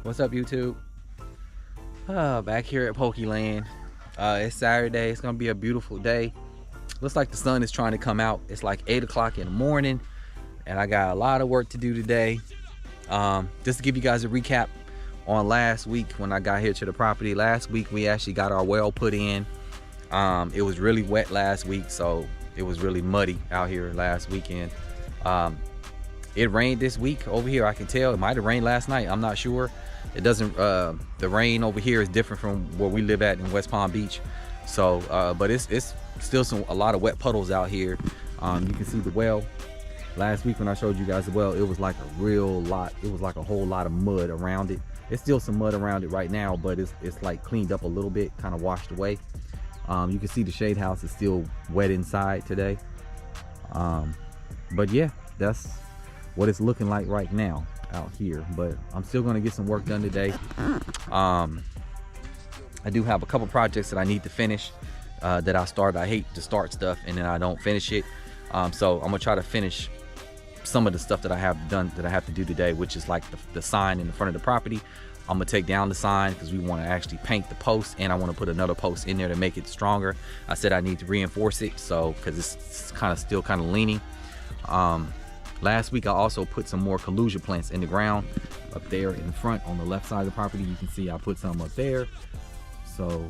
What's up, YouTube? Back here at Pokeland. It's Saturday. It's gonna be a beautiful day. Looks like the sun is trying to come out. It's like 8 o'clock in the morning, and I got a lot of work to do today. Just to give you guys a recap on last week when I got here to the property. Last week we actually got our well put in. It was really wet last week, so it was really muddy out here last weekend. It rained this week over here. I can tell it might have rained last night. I'm not sure. It doesn't, the rain over here is different from where we live at in West Palm Beach. So, but it's still a lot of wet puddles out here. You can see the well. Last week when I showed you guys the well, it was like a real lot. It was like a whole lot of mud around it. It's still some mud around it right now, but it's like cleaned up a little bit, kind of washed away. You can see the shade house is still wet inside today. But yeah, that's what it's looking like right now out here. But I'm still going to get some work done today. I do have a couple projects that I need to finish that I started. I hate to start stuff and then I don't finish it. So I'm gonna try to finish some of the stuff that I have done, that I have to do today, which is like the sign in the front of the property. I'm gonna take down the sign because we want to actually paint the post, and I want to put another post in there to make it stronger. I said I need to reinforce it, so because it's still kind of leaning. Last week I also put some more collusion plants in the ground up there in the front on the left side of the property. You can see I put some up there. So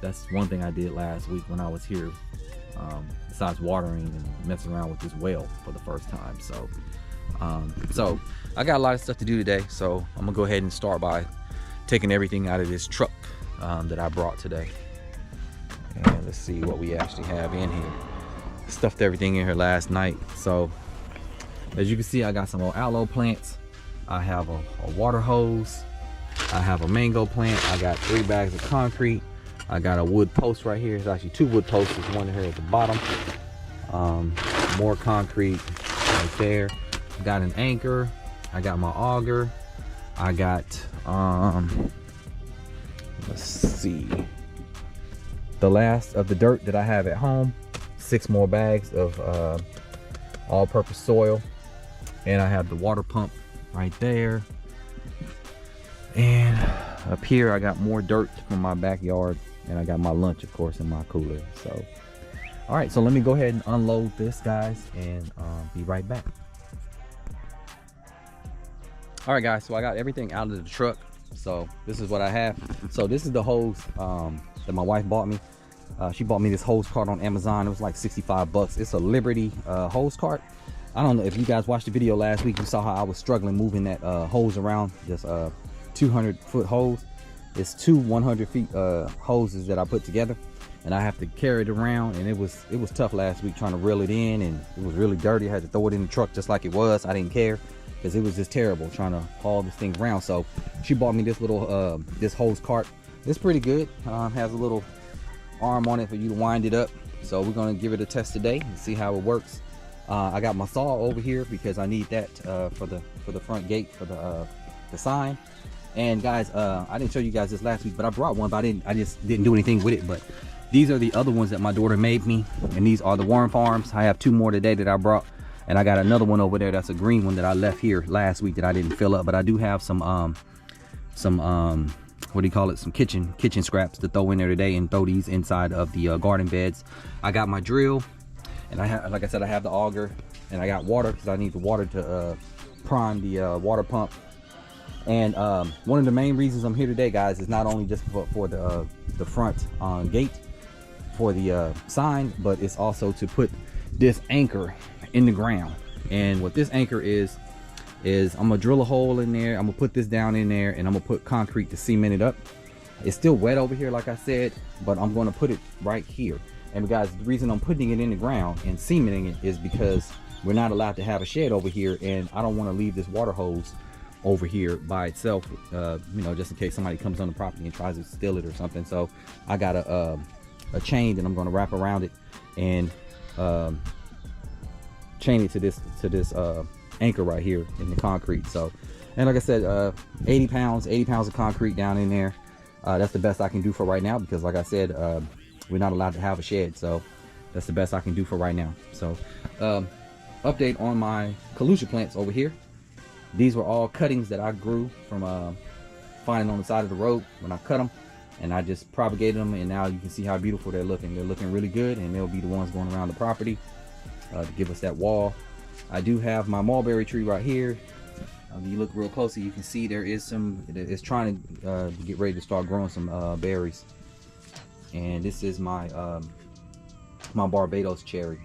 that's one thing I did last week when I was here, besides watering and messing around with this well for the first time. So so I got a lot of stuff to do today, so I'm gonna go ahead and start by taking everything out of this truck that I brought today. And let's see what we actually have in here. Stuffed everything in here last night. So as you can see, I got some old aloe plants. I have a water hose. I have a mango plant. I got 3 bags of concrete. I got a wood post right here. It's actually 2 wood posts. There's one here at the bottom. More concrete right there. I got an anchor. I got my auger. I got let's see, the last of the dirt that I have at home. 6 more bags of all-purpose soil. And I have the water pump right there. And up here I got more dirt from my backyard, and I got my lunch, of course, in my cooler. So all right, so let me go ahead and unload this, guys, and be right back. All right, guys, so I got everything out of the truck. So this is what I have. So this is the hose that my wife bought me. She bought me this hose cart on Amazon. It was like 65 bucks. It's a Liberty hose cart. I don't know if you guys watched the video last week. You saw how I was struggling moving that hose around. This 200-foot hose. It's 2 100-feet hoses that I put together, and I have to carry it around. And it was tough last week trying to reel it in, and it was really dirty. I had to throw it in the truck just like it was. I didn't care because it was just terrible trying to haul this thing around. So she bought me this little this hose cart. It's pretty good. Has a little arm on it for you to wind it up. So we're gonna give it a test today and see how it works. I got my saw over here because I need that for the front gate for the sign. And guys, I didn't show you guys this last week, but I brought one, but I just didn't do anything with it. But these are the other ones that my daughter made me, and these are the worm farms. I have 2 more today that I brought, and I got another one over there that's a green one that I left here last week that I didn't fill up. But I do have some what do you call it, some kitchen scraps to throw in there today and throw these inside of the garden beds. I got my drill, and I have, like I said, I have the auger, and I got water because I need the water to prime the water pump. And one of the main reasons I'm here today, guys, is not only just for the front gate for the sign, but it's also to put this anchor in the ground. And what this anchor is I'm gonna drill a hole in there. I'm gonna put this down in there, and I'm gonna put concrete to cement it up. It's still wet over here, like I said, but I'm gonna put it right here. And guys, the reason I'm putting it in the ground and cementing it is because we're not allowed to have a shed over here, and I don't want to leave this water hose over here by itself, you know, just in case somebody comes on the property and tries to steal it or something. So I got a chain that I'm going to wrap around it and chain it to this anchor right here in the concrete. So, and like I said, 80 pounds of concrete down in there. That's the best I can do for right now, because like I said, we're not allowed to have a shed. So that's the best I can do for right now. So update on my collusion plants over here. These were all cuttings that I grew from finding on the side of the road when I cut them, and I just propagated them, and now you can see how beautiful they're looking. They're looking really good, and they'll be the ones going around the property to give us that wall. I do have my mulberry tree right here. If you look real closely, you can see there is some, it's trying to get ready to start growing some berries. And this is my my Barbados cherry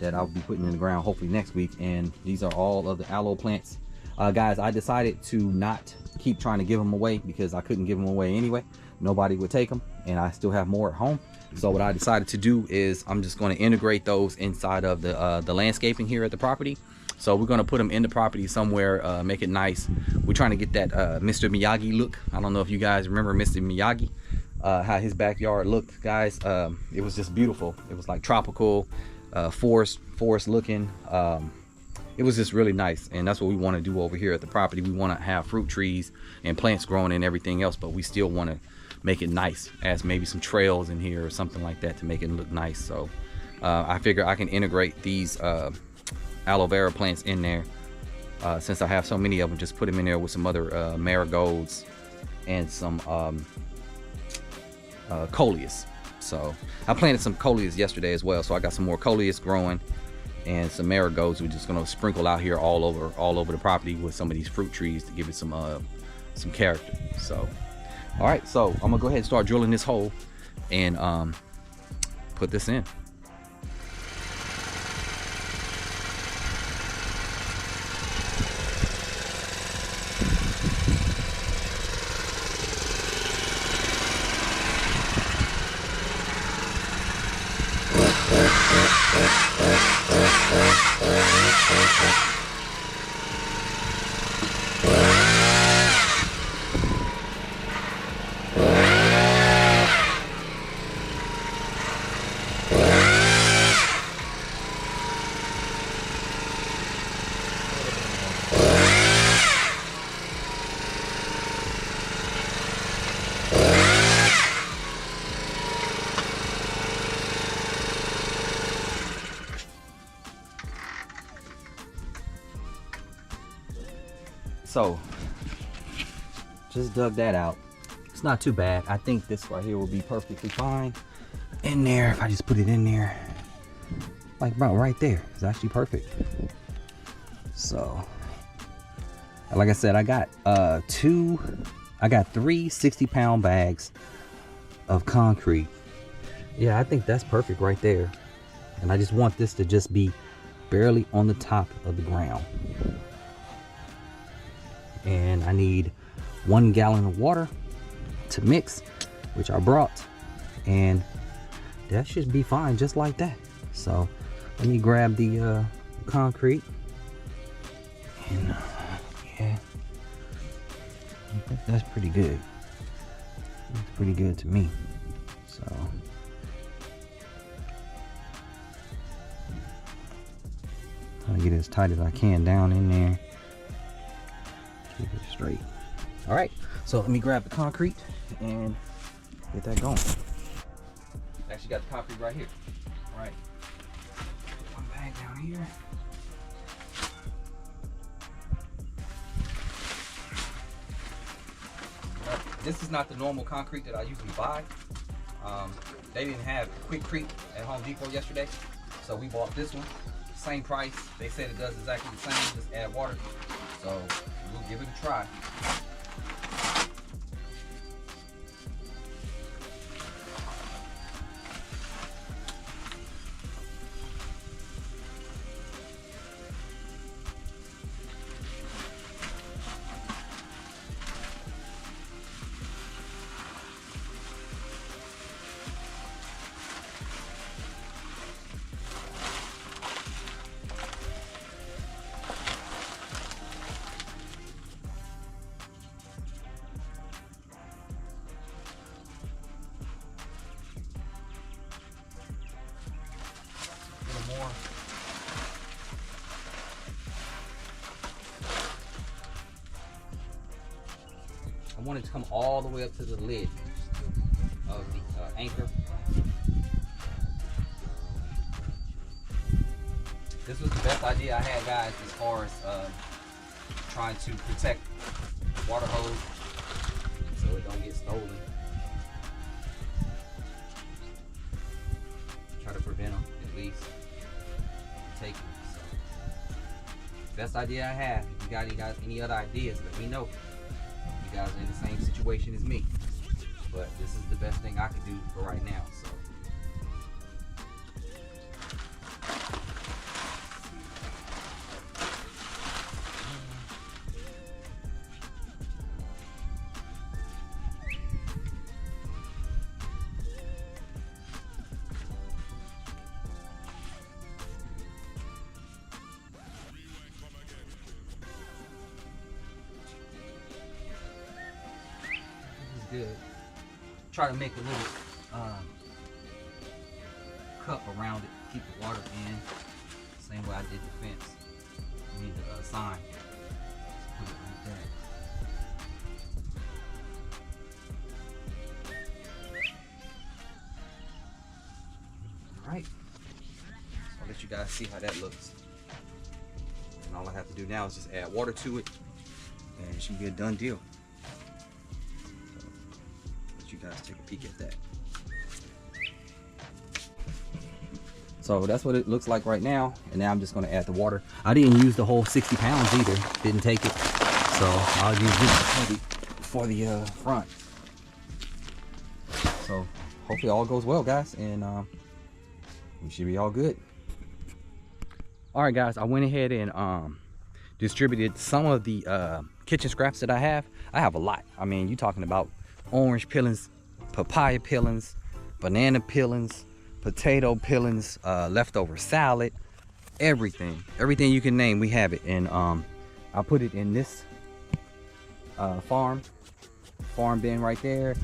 that I'll be putting in the ground hopefully next week. And these are all of the aloe plants. Guys, I decided to not keep trying to give them away because I couldn't give them away anyway. Nobody would take them, and I still have more at home. So what I decided to do is I'm just going to integrate those inside of the landscaping here at the property. So we're going to put them in the property somewhere, make it nice. We're trying to get that Mr. Miyagi look. I don't know if you guys remember Mr. Miyagi, how his backyard looked, guys. It was just beautiful. It was like tropical, forest looking. It was just really nice, and that's what we want to do over here at the property. We want to have fruit trees and plants growing and everything else, but we still want to make it nice, as maybe some trails in here or something like that to make it look nice. So I figure I can integrate these aloe vera plants in there, since I have so many of them. Just put them in there with some other marigolds and some coleus. So I planted some coleus yesterday as well, so I got some more coleus growing and some marigolds. We're just gonna sprinkle out here all over the property with some of these fruit trees to give it some character. So all right, so I'm gonna go ahead and start drilling this hole and put this in. So just dug that out. It's not too bad. I think this right here will be perfectly fine in there. If I just put it in there like about right there, it's actually perfect. So like I said, I got three 60-pound bags of concrete. Yeah, I think that's perfect right there. And I just want this to just be barely on the top of the ground. And I need 1 gallon of water to mix, which I brought, and that should be fine just like that. So let me grab the concrete, and yeah, I think that's pretty good. It's pretty good to me. So I'm gonna get it as tight as I can down in there. Keep it straight. All right, so let me grab the concrete and get that going. Actually got the concrete right here. All right, put my bag down here. This is not the normal concrete that I usually buy. They didn't have Quickcrete at Home Depot yesterday, so we bought this one. Same price. They said it does exactly the same, just add water. So we'll give it a try. More. I want it to come all the way up to the lid of the anchor. This was the best idea I had, guys, as far as trying to protect the water hose best idea I have. If you got any other ideas, let me know. You guys are in the same situation as me, but this is the best thing I can do for right now. So. Good. Try to make a little cup around it, keep the water in. Same way I did the fence. You need the sign. Just put it like that. Alright. So I'll let you guys see how that looks. And all I have to do now is just add water to it, and it should be a done deal. You guys take a peek at that. So that's what it looks like right now, and now I'm just going to add the water. I didn't use the whole 60 pounds either, didn't take it, so I'll use this for the front. So hopefully all goes well, guys, and we should be all good. All right, guys, I went ahead and distributed some of the kitchen scraps that I have. I have a lot. I mean, you're talking about orange peelings, papaya peelings, banana peelings, potato peelings, leftover salad, everything you can name, we have it. And I put it in this farm bin right there.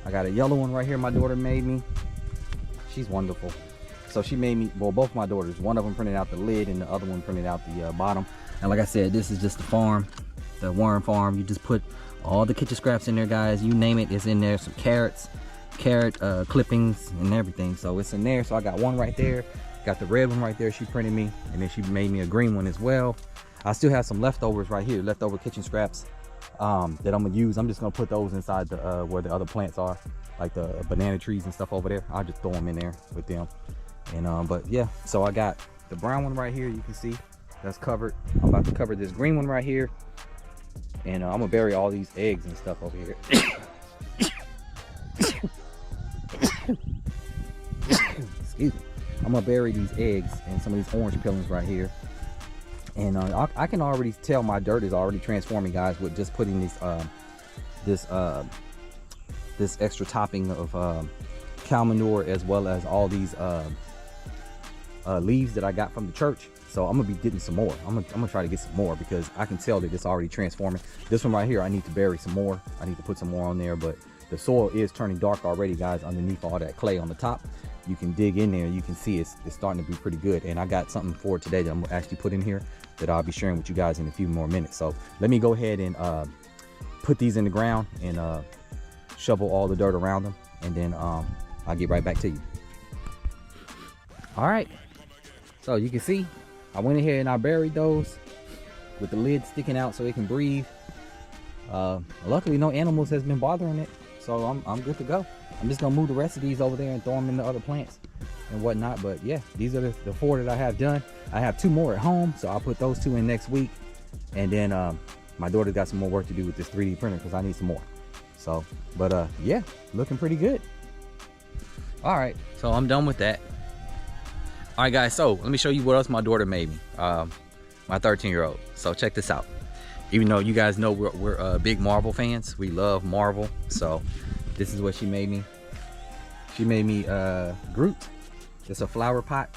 I got a yellow one right here my daughter made me. She's wonderful. So she made me, well, both my daughters, one of them printed out the lid and the other one printed out the bottom. And like I said, this is just the worm farm. You just put all the kitchen scraps in there, guys. You name it, it's in there. Some carrot clippings and everything. So it's in there. So I got one right there. Got the red one right there. She printed me, and then she made me a green one as well. I still have some leftovers right here, leftover kitchen scraps that I'm gonna use. I'm just gonna put those inside the where the other plants are, like the banana trees and stuff over there. I'll just throw them in there with them. And but yeah, so I got the brown one right here. You can see that's covered. I'm about to cover this green one right here. And I'm gonna bury all these eggs and stuff over here. Excuse me. I'm gonna bury these eggs and some of these orange peelings right here. And I can already tell my dirt is already transforming, guys, with just putting these this extra topping of cow manure, as well as all these leaves that I got from the church. So I'm gonna be getting some more. I'm gonna try to get some more, because I can tell that it's already transforming. This one right here, I need to bury some more. I need to put some more on there, but the soil is turning dark already, guys, underneath all that clay on the top. You can dig in there, you can see it's starting to be pretty good. And I got something for today that I'm gonna actually put in here that I'll be sharing with you guys in a few more minutes. So let me go ahead and put these in the ground and shovel all the dirt around them, and then I'll get right back to you. All right, so you can see I went ahead and I buried those with the lid sticking out so it can breathe. Luckily no animals has been bothering it, so I'm good to go. I'm just gonna move the rest of these over there and throw them in the other plants and whatnot. But yeah, these are the 4 that I have done. I have 2 more at home, so I'll put those 2 in next week. And then my daughter's got some more work to do with this 3D printer, because I need some more. So, but yeah, looking pretty good. All right, so I'm done with that. All right, guys, so let me show you what else my daughter made me, my 13-year-old. So check this out. Even though you guys know we're big Marvel fans, we love Marvel. So this is what she made me. She made me Groot. It's a flower pot.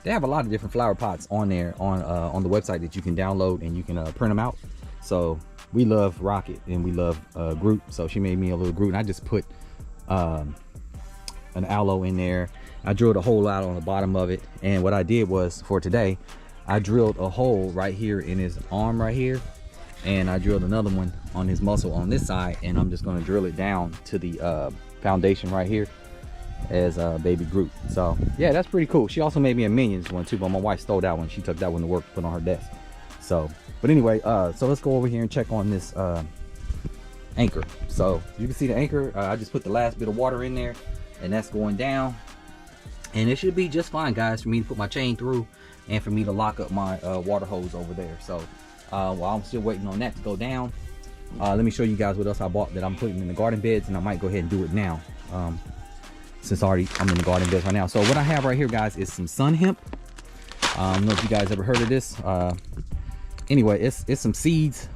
They have a lot of different flower pots on there on the website that you can download, and you can print them out. So we love Rocket and we love Groot. So she made me a little Groot, and I just put an aloe in there. I drilled a hole out on the bottom of it, and what I did was, for today, I drilled a hole right here in his arm right here, and I drilled another one on his muscle on this side, and I'm just going to drill it down to the foundation right here as baby Groot. So yeah, that's pretty cool. She also made me a Minions one too, but my wife stole that one. She took that one to work, put on her desk. So but anyway, so let's go over here and check on this anchor. So you can see the anchor. I just put the last bit of water in there, and that's going down, and it should be just fine, guys, for me to put my chain through and for me to lock up my water hose over there. So while I'm still waiting on that to go down, let me show you guys what else I bought that I'm putting in the garden beds, and I might go ahead and do it now, since I'm in the garden beds right now. So what I have right here, guys, is some sun hemp. I don't know if you guys ever heard of this. Anyway, it's some seeds.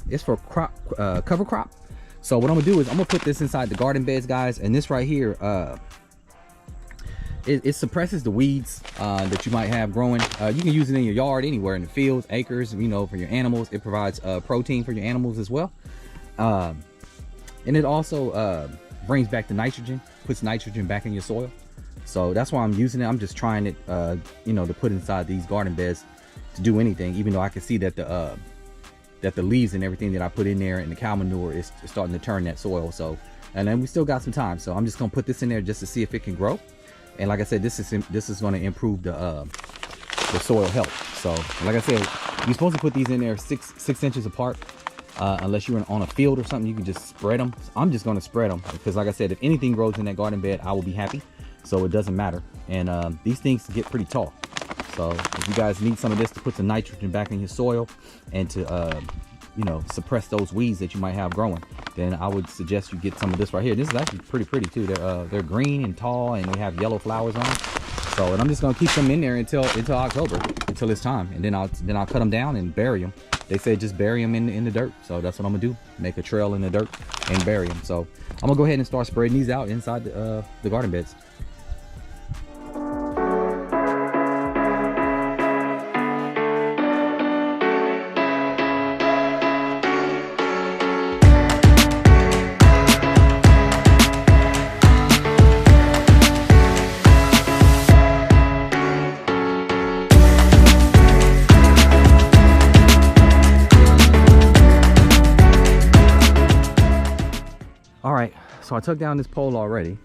It's for cover crop. So what I'm gonna do is I'm gonna put this inside the garden beds, guys, and this right here, it suppresses the weeds that you might have growing. You can use it in your yard, anywhere in the fields, acres, you know, for your animals. It provides protein for your animals as well, and it also brings back the nitrogen, puts nitrogen back in your soil. So that's why I'm using it. I'm just trying it, you know, to put inside these garden beds to do anything, even though I can see that the leaves and everything that I put in there and the cow manure is starting to turn that soil. So, and then we still got some time. So I'm just gonna put this in there just to see if it can grow. And like I said, this is going to improve the soil health. So like I said, you're supposed to put these in there six inches apart, unless you're on a field or something. You can just spread them. So I'm just going to spread them because, like I said, if anything grows in that garden bed, I will be happy. So it doesn't matter. And these things get pretty tall. So if you guys need some of this to put the nitrogen back in your soil and to you know, suppress those weeds that you might have growing, then I would suggest you get some of this right here. This is actually pretty pretty too. They're green and tall, and they have yellow flowers on them. So, and I'm just gonna keep them in there until October, until it's time, and then I'll cut them down and bury them. They say just bury them in the dirt, so that's what I'm gonna do. Make a trail in the dirt and bury them. So I'm gonna go ahead and start spreading these out inside the garden beds. So I took down this pole already,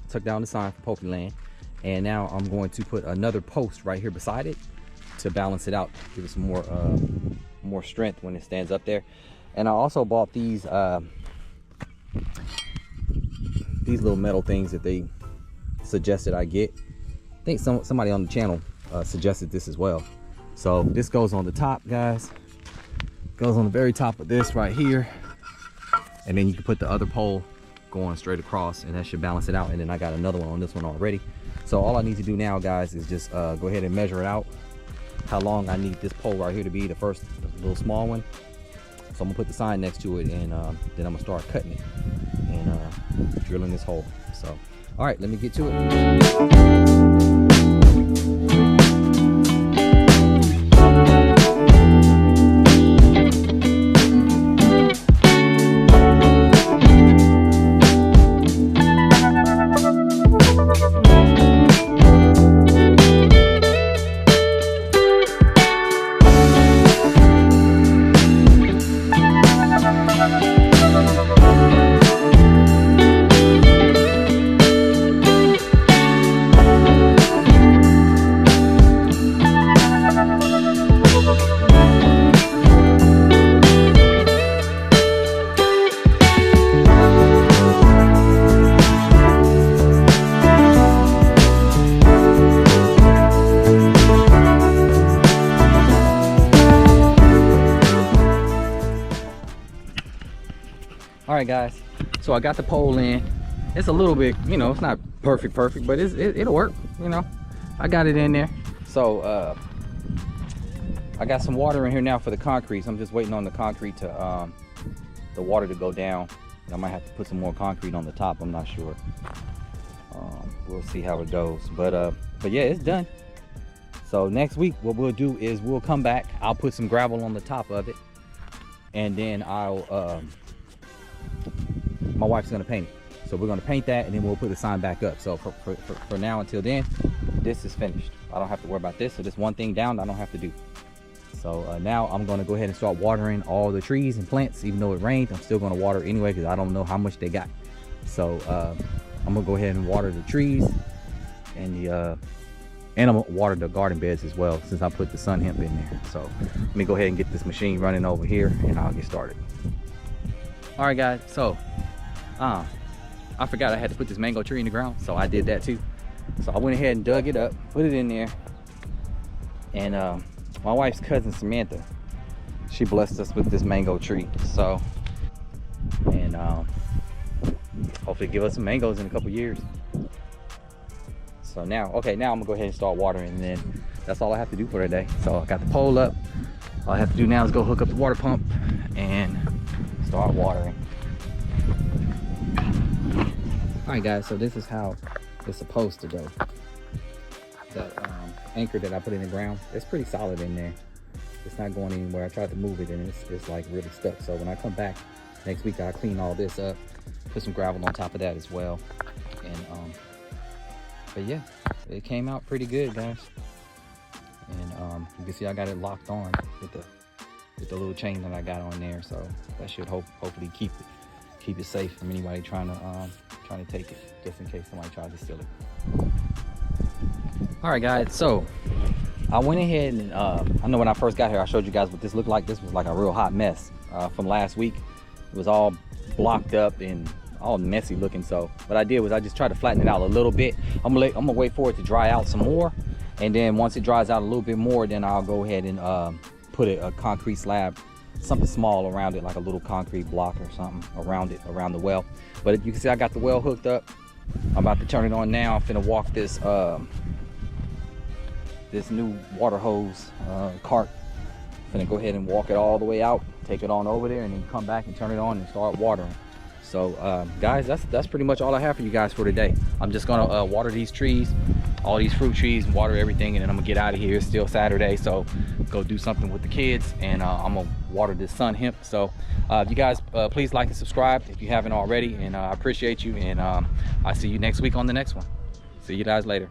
took down the sign for Poke Land, and now I'm going to put another post right here beside it to balance it out, give it some more strength when it stands up there. And I also bought these little metal things that they suggested I get. I think somebody on the channel suggested this as well. So this goes on the top, guys. Goes on the very top of this right here, and then you can put the other pole going straight across, and that should balance it out. And then I got another one on this one already. So all I need to do now, guys, is just go ahead and measure it out, how long I need this pole right here to be, the first little small one. So I'm gonna put the sign next to it, and then I'm gonna start cutting it and drilling this hole. So all right, let me get to it. All right, guys, so I got the pole in. It's a little bit, you know, it's not perfect, but it'll work, you know. I got it in there. So I got some water in here now for the concrete. So I'm just waiting on the concrete to the water to go down. I might have to put some more concrete on the top, I'm not sure. We'll see how it goes, but yeah, it's done. So next week what we'll do is we'll come back, I'll put some gravel on the top of it, and then I'll my wife's gonna paint it. So we're gonna paint that, and then we'll put the sign back up. So for now, until then, this is finished. I don't have to worry about this. So this one thing down I don't have to do. So now I'm gonna go ahead and start watering all the trees and plants. Even though it rained, I'm still gonna water anyway, because I don't know how much they got. So I'm gonna go ahead and water the trees and I'm gonna water the garden beds as well, since I put the sun hemp in there. So let me go ahead and get this machine running over here, and I'll get started. All right, guys, so I forgot I had to put this mango tree in the ground, so I did that too. So I went ahead and dug it up, put it in there, And my wife's cousin Samantha, she blessed us with this mango tree. So, and hopefully give us some mangoes in a couple years. So now, okay, now I'm gonna go ahead and start watering, and then that's all I have to do for today. So I got the pole up. All I have to do now is go hook up the water pump and start watering. All right, guys, so this is how it's supposed to go. That anchor that I put in the ground, it's pretty solid in there. It's not going anywhere. I tried to move it and it's like really stuck. So when I come back next week, I'll clean all this up, put some gravel on top of that as well. And but yeah, it came out pretty good, guys. And you can see I got it locked on with the little chain that I got on there. So that should hopefully keep it safe from anybody trying to take it, just in case somebody tries to steal it. All right, guys, so I went ahead and I know when I first got here, I showed you guys what this looked like. This was like a real hot mess from last week. It was all blocked up and all messy looking. So what I did was I just tried to flatten it out a little bit. I'm gonna wait for it to dry out some more, and then once it dries out a little bit more, then I'll go ahead and put a concrete slab, something small around it, like a little concrete block or something around it, around the well. But you can see I got the well hooked up. I'm about to turn it on now. I'm finna walk this this new water hose cart. I'm gonna go ahead and walk it all the way out, take it on over there, and then come back and turn it on and start watering. So guys, that's pretty much all I have for you guys for today. I'm just gonna water these trees, all these fruit trees, and water everything, and then I'm gonna get out of here. It's still Saturday, so go do something with the kids, and I'm gonna water this sun hemp. So you guys, please like and subscribe if you haven't already, and I appreciate you, and I'll see you next week on the next one. See you guys later.